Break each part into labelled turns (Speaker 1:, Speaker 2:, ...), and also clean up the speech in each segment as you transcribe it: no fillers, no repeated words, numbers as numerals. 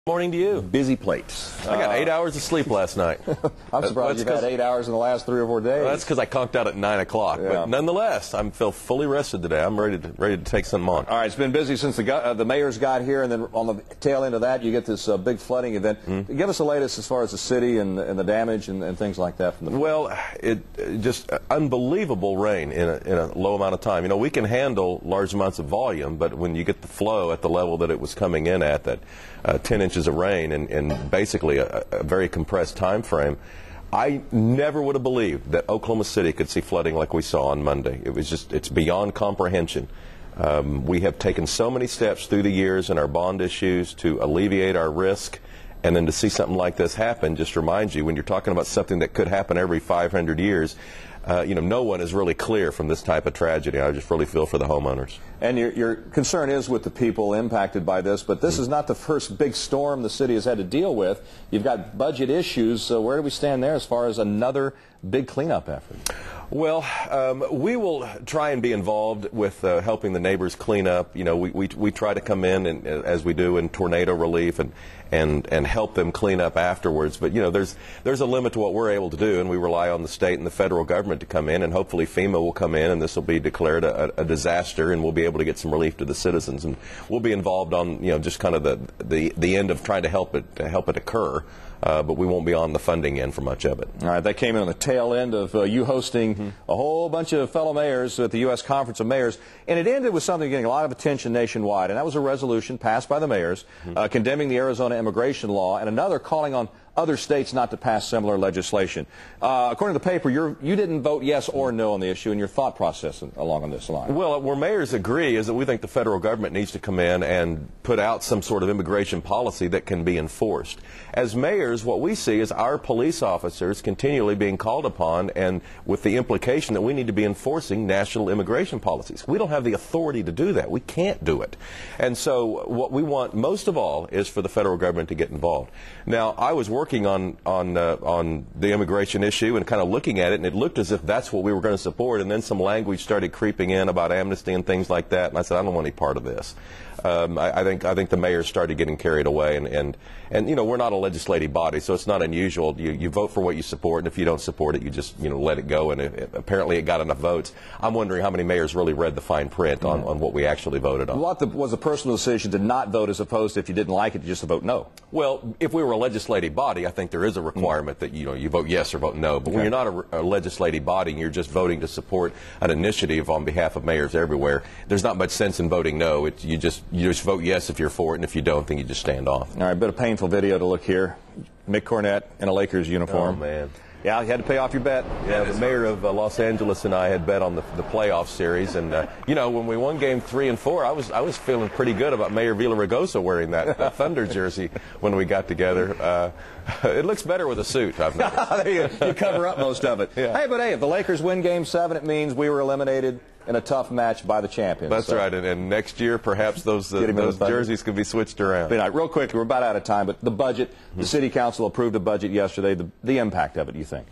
Speaker 1: Morning to you.
Speaker 2: Busy plates.
Speaker 1: I got 8 hours of sleep last night.
Speaker 2: I'm surprised you've had 8 hours in the last 3 or 4 days.
Speaker 1: Well, that's because I conked out at 9 o'clock. Yeah. But nonetheless, I feel fully rested today. I'm ready to take something on.
Speaker 2: All right, it's been busy since the mayor's got here, and then on the tail end of that, you get this big flooding event. Give us the latest as far as the city and the damage and things like that. From the
Speaker 1: well, just unbelievable rain in a low amount of time. You know, we can handle large amounts of volume, but when you get the flow at the level that it was coming in at, that 10 inches of rain in basically a very compressed time frame, I never would have believed that Oklahoma City could see flooding like we saw on Monday. It's beyond comprehension. We have taken so many steps through the years in our bond issues to alleviate our risk, and then to see something like this happen just reminds you, when you're talking about something that could happen every 500 years, no one is really clear from this type of tragedy. I just really feel for the homeowners.
Speaker 2: And your concern is with the people impacted by this, but this is not the first big storm the city has had to deal with. You've got budget issues, so where do we stand there as far as another big cleanup effort?
Speaker 1: Well, we will try and be involved with helping the neighbors clean up. You know, we try to come in, and as we do in tornado relief, and help them clean up afterwards. But, you know, there's a limit to what we're able to do, and we rely on the state and the federal government to come in, and hopefully FEMA will come in, and this will be declared a disaster, and we'll be able to get some relief to the citizens. And we'll be involved on, just kind of the end of trying to help it occur. But we won't be on the funding end for much of it.
Speaker 2: All right, that came in on the tail end of you hosting a whole bunch of fellow mayors at the U.S. Conference of Mayors, and it ended with something getting a lot of attention nationwide, and that was a resolution passed by the mayors condemning the Arizona immigration law, and another calling on other states not to pass similar legislation. According to the paper, you didn't vote yes or no on the issue, and your thought process along this line.
Speaker 1: Well, where mayors agree is that we think the federal government needs to come in and put out some sort of immigration policy that can be enforced. As mayors, what we see is our police officers continually being called upon, and with the implication that we need to be enforcing national immigration policies. We don't have the authority to do that. We can't do it. And so what we want most of all is for the federal government to get involved. Now, I was working on the immigration issue and kind of looking at it, and it looked as if that's what we were going to support, and then some language started creeping in about amnesty and things like that, and I said, I don't want any part of this. I think the mayors started getting carried away, and we're not a legislative body, so it's not unusual. You vote for what you support, and if you don't support it, you just let it go, and apparently it got enough votes. I'm wondering how many mayors really read the fine print on what we actually voted on.
Speaker 2: What was a personal decision to not vote as opposed to, if you didn't like it, just to vote no?
Speaker 1: Well, if we were a legislative body, I think there is a requirement that you vote yes or vote no. But when you're not a legislative body and you're just voting to support an initiative on behalf of mayors everywhere, there's not much sense in voting no. You just vote yes if you're for it, and if you don't, then you just stand off.
Speaker 2: All right, a bit of painful video to look here. Mick Cornett in a Lakers uniform.
Speaker 1: Oh, man.
Speaker 2: Yeah, you had to pay off your bet.
Speaker 1: Yeah, the mayor of Los Angeles and I had bet on the playoff series, and when we won Game 3 and 4, I was feeling pretty good about Mayor Villaraigosa wearing that Thunder jersey when we got together. It looks better with a suit, I've noticed.
Speaker 2: You cover up most of it.
Speaker 1: Yeah.
Speaker 2: Hey, if the Lakers win Game 7, it means we were eliminated in a tough match by the champions.
Speaker 1: That's right, and next year perhaps those jerseys could be switched around.
Speaker 2: But, real quickly, we're about out of time, but the budget, the City Council approved the budget yesterday. The impact of it, you think?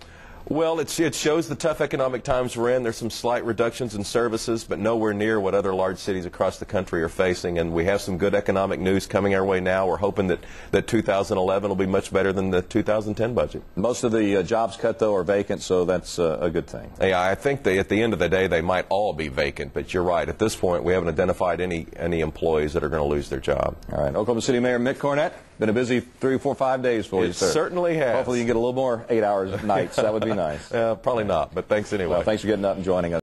Speaker 1: Well, it shows the tough economic times we're in. There's some slight reductions in services, but nowhere near what other large cities across the country are facing. And we have some good economic news coming our way now. We're hoping that 2011 will be much better than the 2010 budget. Most of the jobs cut, though, are vacant, so that's a good thing. Yeah, I think at the end of the day, they might all be vacant. But you're right. At this point, we haven't identified any employees that are going to lose their job. All right. Oklahoma City Mayor Mick Cornett, been a busy 3, 4, 5 days for you, sir. It certainly has. Hopefully you can get a little more 8 hours at night, so that would be nice. Probably not, but thanks anyway. Well, thanks for getting up and joining us.